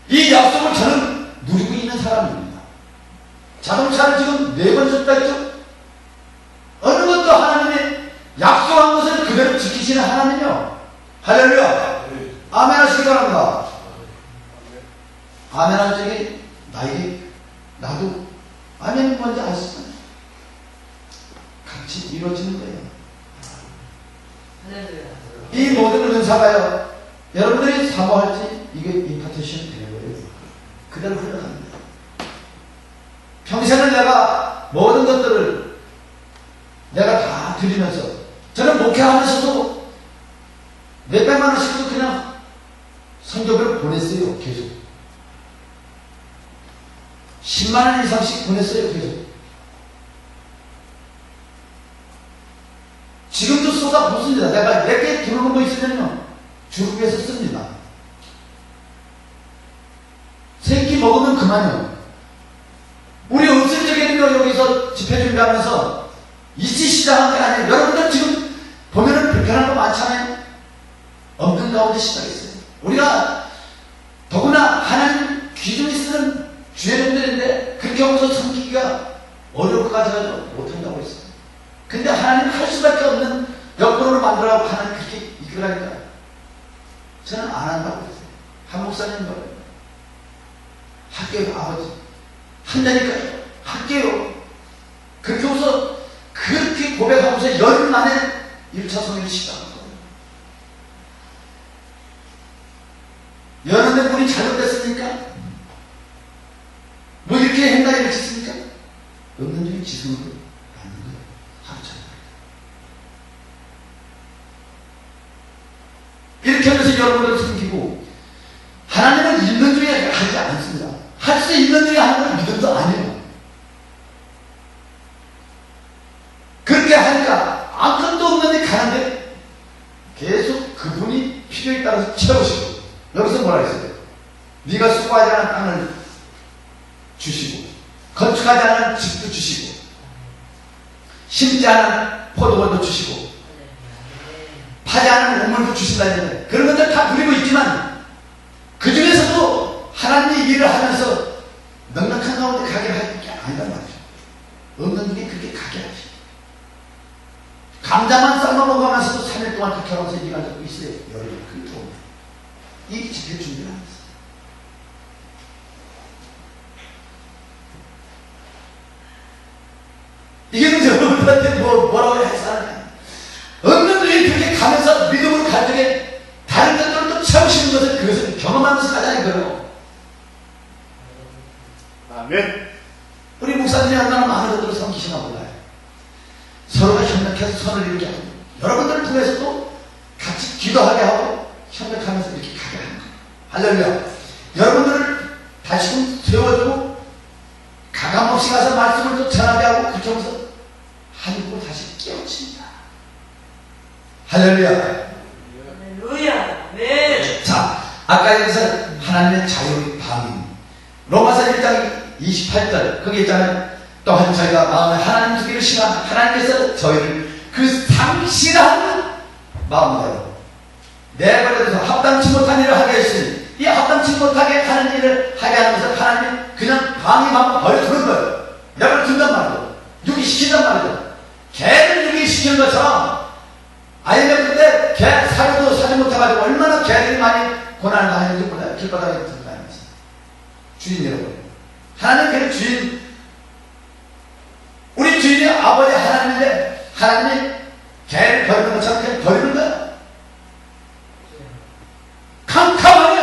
이 약속을 저는 누리고 있는 사람입니다. 자동차를 지금 4번 줬다 했죠? 어느 것도 하나님이 약속한 것을 그대로 지키시는 하나님이요. 할렐루야. 아멘 하시기 바랍니다. 아멘 할 적에 나에게 나도 아멘 뭔지 아시잖아요. 이루어지는 거예요. 할렐루야. 이 모든 은사가요, 여러분들이 사모할지 이게 임파테이션이 되는 거예요. 그대로 흘러갑니다. 평생을 내가 모든 것들을 내가 다 드리면서, 저는 목회하면서도 몇백만 원씩도 그냥 선교비를 보냈어요. 계속 10만 원 이상씩 보냈어요. 계속. 지금도 쏟아붓습니다. 내가 내게 들어오는 거 있으면요, 주를 위해서 씁니다. 새끼 먹으면 그만이요. 우리 없을 적에는요, 여기서 집회 준비하면서 이치 시작한 게 아니에요. 여러분들 지금 보면은 불편한 거 많잖아요. 없는 가운데 시작했어요. 우리가 더구나 하나님 기준이 쓰는 주의종들인데 그렇게 하면서 섬기기가 어려울 것 같아서 못한다고 했어요. 근데 하나님 할 수밖에 없는 여건으로 만들어가고 하나님 그렇게 이끌라니까 저는 안 한다고 했어요. 한 목사님 말해요. 할게요. 아버지 한다니까요. 할게요. 그렇게 해서 그렇게 고백하면서 열흘 만에 1차 성회를 시작한 거예요. 여는데 문이 잘못됐습니까? 뭐 이렇게 행동이 이렇게 했습니까? 없는 중에 지성으로 받는 거예요. 하루차례. 이렇게 하면서 여러분을 섬기고, 하나님은 있는 중에 하지 않습니다. 할 수 있는 중에 하는 건 믿음도 아니에요. 그렇게 하니까 아무것도 없는데 가는데 계속 그분이 필요에 따라서 채우시고, 여기서 뭐라 했어요? 네가 수고하지 않은 땅을 주시고, 건축하지 않은 집도 주시고, 심지 않은 포도원도 주시고, 파지 않은 우물도 주신다는데, 그런 것들 다 누리고 있지만 그 중에서도 하나님이 일을 하면서 넉넉한 가운데 가게 할 게 아니란 말이죠. 없는 게 그렇게 가게 하지. 감자만 삶아 먹으면서도 3일 동안 그렇게 하면서 일할 적도 있어요. 여러분, 그게 좋은 거예요. 이 집회 준비를 하면서. 이게 여러분들한테 뭐라고 해서 하는 거야. 없는 분이 그렇게 가면서 믿음으로 갈 적에 다른 것들을 또 채우시는 것을 그것을 경험하면서 가자는 거예요. 아멘. 우리 목사님이 얼마나 많은 것들을 섬기시나 몰라요. 서로가 협력해서 선을 이루게 하고, 여러분들을 통해서도 같이 기도하게 하고 협력하면서 이렇게 가게 하는 거예요. 할렐루야. 여러분들을 다시금 세워주고 가감없이 가서 말씀을 또 전하게 하고 그렇게 하면서 하늘로 다시 깨우칩니다. 할렐루야. 할렐루야. 네. 자, 아까 여기서 하나님의 자유의 방임, 로마서 1장 28절 거기 있잖아요. 또한 저희가 마음에 하나님 주기를 심한 하나님께서 저희를 그 상실한 마음으로 내버려둬서 합당치 못한 일을 하게 했으니, 이 합당치 못하게 하는 일을 하게 하면서 하나님이 그냥 방임하고 버려두는 거예요. 내버려둔단 말이죠. 유기시킨단 말이죠. 개를 유기시키는 것처럼, IMF 때 개 사료도 사지 못해가지고 얼마나 개들이 많이 고난을 당했는지 몰라요. 길바닥에 들고 다니면서. 주인 여러분, 하나님 개를 주인, 우리 주인이 아버지 하나님인데 하나님이 개를 버리는 것처럼 그냥 버리는 거야. 캄캄하게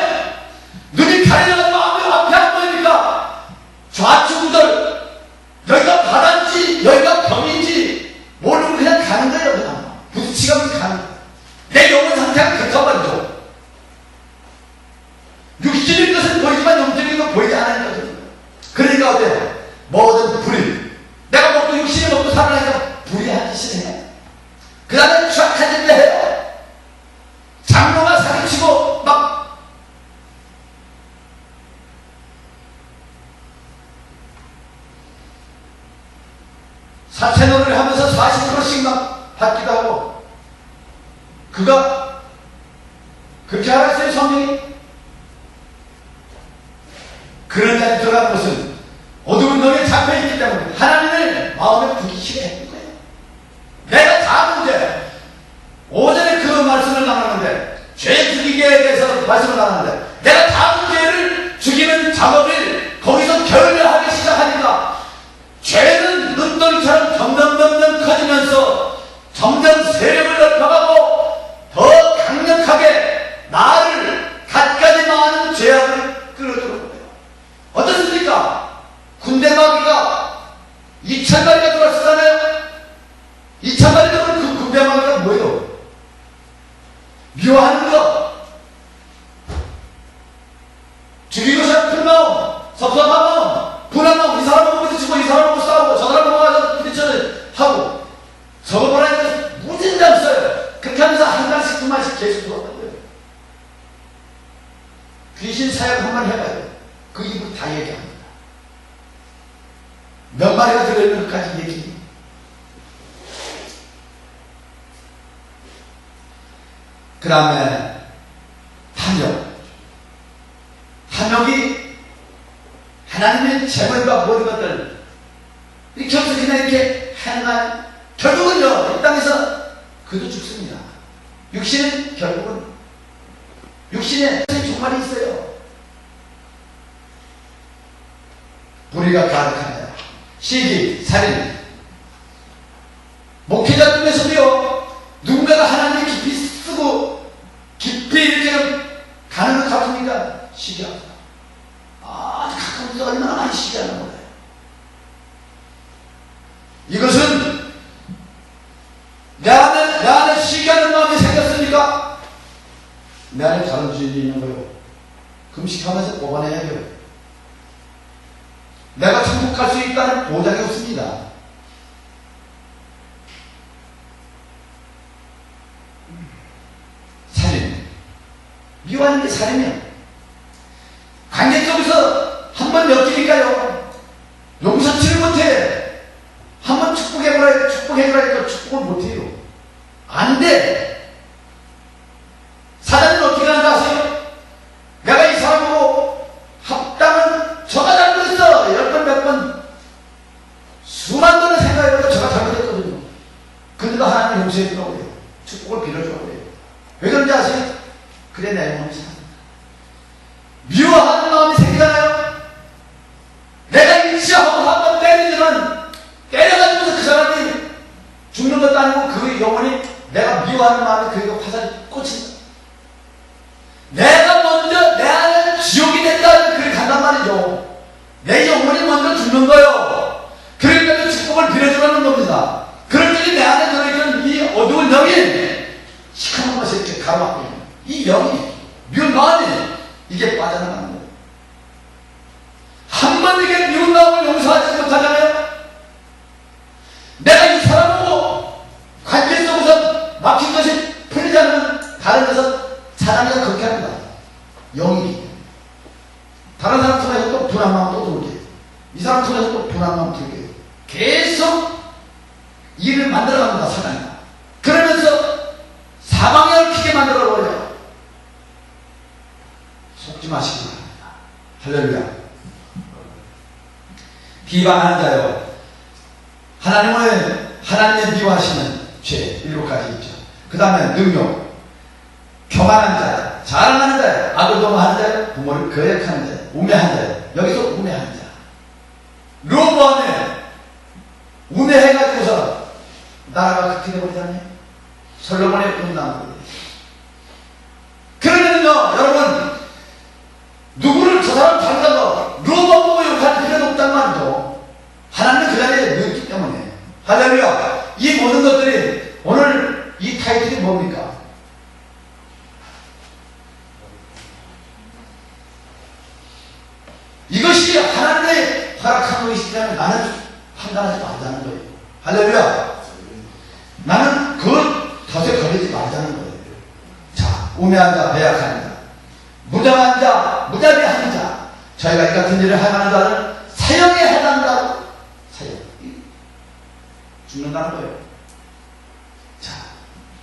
눈이 가려져서 앞에 안 보이니까 좌측우절, 여기가 바다인지 여기가 병인지 모르고 그냥 가는 거예요. 그냥 부딪히가면서 가는 거예요. 내 영혼 상태가 그렇단 말이죠. 육신의 것은 보이지만 영적인 건 보이지 않으니까 그런 거예요. 그러니까 어때요? 모든 불의, 내가 먹고 육신이 먹고 살아나니까 불의한 짓을 해. 그 다음에 추악한 짓을 해요. 장로가 사기치고 막 사채놀이를 하면서 40%씩 막 받기도 하고, 그가 그렇게 알았어요. 성경이. 그런 자리 들어간 것은 어두운 놈에 잡혀있기 때문에 하나님을 마음에 두기 싫어했던 거예요. 내가 다 문제. 오전에 그 말씀을 나눴는데, 죄 죽이기에 대해서 말씀을 나눴는데, 내가 다 문제를 죽이는 작업을 거기서 결례하기 시작하니까 죄는 눈덩이처럼 점점 커지면서 2차 가리가 들어왔잖아요. 2차 가리가 그 분명한 게 뭐예요? 미워하는 거, 죽이고 싶은 마음, 섭섭한 마음, 분한 마음, 이 사람하고 부딪히고 이 사람하고 싸우고 저 사람하고 부딪혀서 하고 저거 뭐라 해서 무진장 써요. 그렇게 하면서 한 달씩 두 마씩 계속 들어왔던 거예요. 귀신 사역 한번 해봐요. 그 입으로 다 얘기합니다. 몇 마리가 들어있는 것까지 얘기. 그 다음에 탐욕. 탐욕이 하나님의 재물과 모든 것들 이렇게 해서 그냥 이렇게 행한 결국은요 이 땅에서 그도 죽습니다. 육신은 결국은 육신에 종말이 있어요. 불의가 가득합니다. 시기, 살인, 목회자 중에서도요 누군가가 하나님을 깊이 쓰고 깊이 이렇게 가는 것 같으니까 시기합니다. 가까운 데서 얼마나 많이 시기하는 거예요. 이것은 내 안에 시기하는 마음이 생겼으니까 내 안에 다른 주인이 있는 거예요. 금식하면서 뽑아내야 돼요. 내가 천국 갈 수 있다는 보장이 없습니다. 살인. 미워하는 게 살인이야. 관계 속에서 한 번 엮이니까요. 용서치를 못해. 한 번 축복해보라, 축복해보라니까 축복을 못해요. 안 돼. 사단은 어떻게 하는지 아세요? 내가 이 사람하고 합당은 저가 잘못했어. 10번, 100번, 수만 번을 생각해보고 저가 잘못했거든요. 그러니까 하나님 용서해주라고 해요. 축복을 빌어주라고 해요. 왜 그런지 아세요? 그래, 내 마음이 살아난다. 미워하는 마음이 생기잖아요. 내가 일치하고 한번 때리지만 때려가지고서 그 사람이 죽는 것도 아니고 그 영혼이 내가 미워하는 마음이 그에게 화살이 꽂힌다. 내가 먼저 내 안에 지옥이 됐다 그렇게 간단 말이죠. 내 영혼이 먼저 죽는 거요. 그러니까 축복을 빌어주라는 겁니다. 그럴 적에 내 안에 들어있는 이 어두운 영이 시커먼 것이 이렇게 가로막고 있는 이 영이 미운 마음이 이게 빠져나가는 거예요. 한 번 이게 미운 마음을 용서하지 못하잖아요. 내가 이 사람하고 관계 속에서 막힌 것이 풀리지 않으면 다른 데서 사람이가 그렇게 합니다. 영이 다른 사람 통해서 또 분한 마음 또 들게, 이 사람 통해서 또 분한 마음 들게, 계속 일을 만들어갑니다. 사단이. 그러면서 사방을 켜게 만들어버려요. 속지 마시기 바랍니다. 할렐루야. 비방하는 자요. 하나님의 미워하시는 죄 7가지 있죠. 그 다음에 능욕, 교만한 자, 자랑하는 자, 악을 도모하는 자, 부모를 거역하는 자, 우매한 자. 여기서 우매한 자. 로보안에 우매해가지고서 나라가 그렇게 되버리잖아요. 솔로몬의 분당. 그러면요, 여러분, 누구를 저 사람 다르다고 로봇 보고 욕할 필요도 없단 말이죠. 하나님은 그 자리에 넣었기 때문에. 할렐루야. 이 모든 것들이 오늘 이 타이틀이 뭡니까? 이것이 하나님의 허락한 것이기 때문에 나는 판단하지 말자는 거예요. 할렐루야. 나는 그 덫에 걸리지 말자는 거예요. 자, 우매한 자, 배약한 자, 무장한 자, 무자비한 자, 저희가 이 같은 일을 행하는 자는 사형에 해당한다고. 사형. 죽는다는 거예요. 자,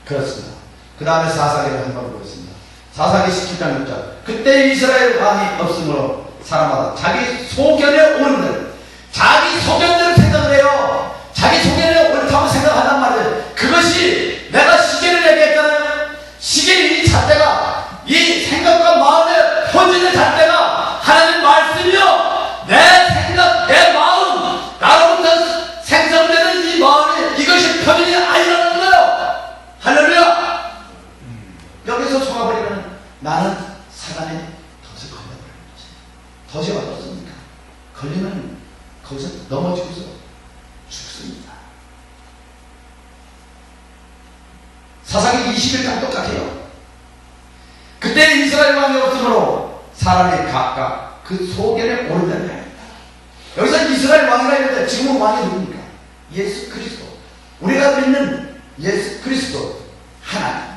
그렇습니다. 그 다음에 사사기를 한번 보겠습니다. 사사기 17장 6절. 그때 이스라엘 왕이 없으므로 사람마다 자기 소견에 옳은 자기 소견대로 생각을 해요. 자기 소견에 옳다고 생각한단 말이에요. 그것이 내가 시계를 얘기했잖아요. 시계 이 잣대가 이 생각과 마음에 퍼지는 잣대가 하나님 말씀이요. 내 생각, 내 마음, 나로부터 생성되는 이 마음이 이것이 편인이 아니라는 거예요. 할렐루야. 여기서 속아버리면 나는 사단의 덫에 걸려버리는 거지. 덫이 어떻습니까? 걸리면 거기서 넘어지고서 사사기 21장 똑같아요. 그때 이스라엘 왕이 없으므로 사람이 각각 그 소견에 오르다니 합니다. 여기서 이스라엘 왕이라 했는데 지금은 왕이 누굽니까? 예수 그리스도. 우리가 믿는 예수 그리스도 하나님.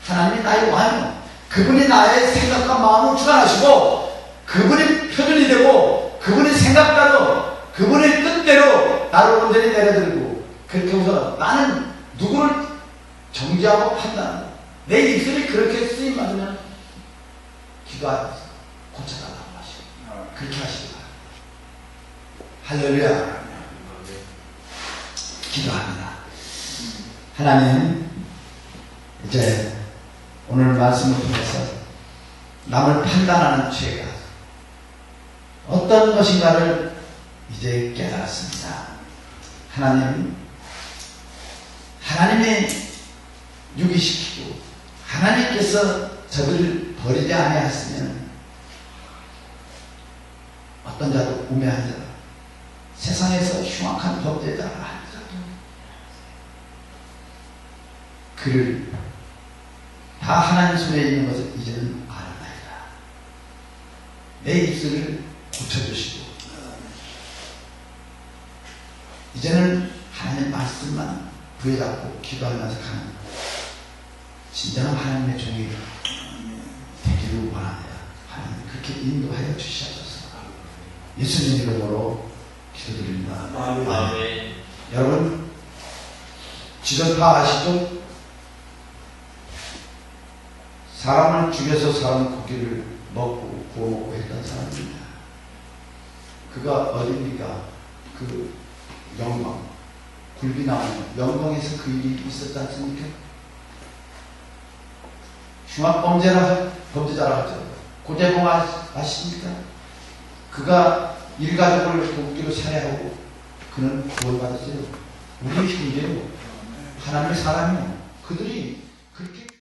하나님이 나의 왕이요. 그분이 나의 생각과 마음을 주관하시고 그분이 표준이 되고 그분의 생각대로 그분의 뜻대로 나를 온전히 내려드리고 그렇게 해서 나는 누구를 정죄하고 판단하고 내 입술이 그렇게 쓰임받으면 기도하면서 고쳐달라고 하시고 그렇게 하시기 바랍니다. 할렐루야. 기도합니다. 하나님, 이제 오늘 말씀을 통해서 남을 판단하는 죄가 어떤 것인가를 이제 깨달았습니다. 하나님, 하나님이 유기시키고 하나님께서 저들을 버리지 아니하였으면 어떤 자도 우매한 자, 세상에서 흉악한 범죄자라 할지라도 그를 다 하나님 손에 있는 것을 이제는 알아나이다. 내 입술을 고쳐주시고 이제는 하나님 말씀만 부여잡고 기도하면서 가는 진정한 하나님의 종이 되기를 원합니다. 하나님 그렇게 인도하여 주시옵소서. 예수님 이름으로 기도드립니다. 아멘. 여러분 지존파 아시죠? 사람을 죽여서 사람 고기를 먹고 구워 먹고 했던 사람입니다. 그가 어딥니까? 그 영광, 굴비 나오는 영광에서 그 일이 있었지 않습니까? 범죄자라 하죠. 고재봉 아십니까? 그가 일가족을 도끼로 살해하고 그는 구원받았어요. 우리 형제요. 하나님의 사람이요. 그들이 그렇게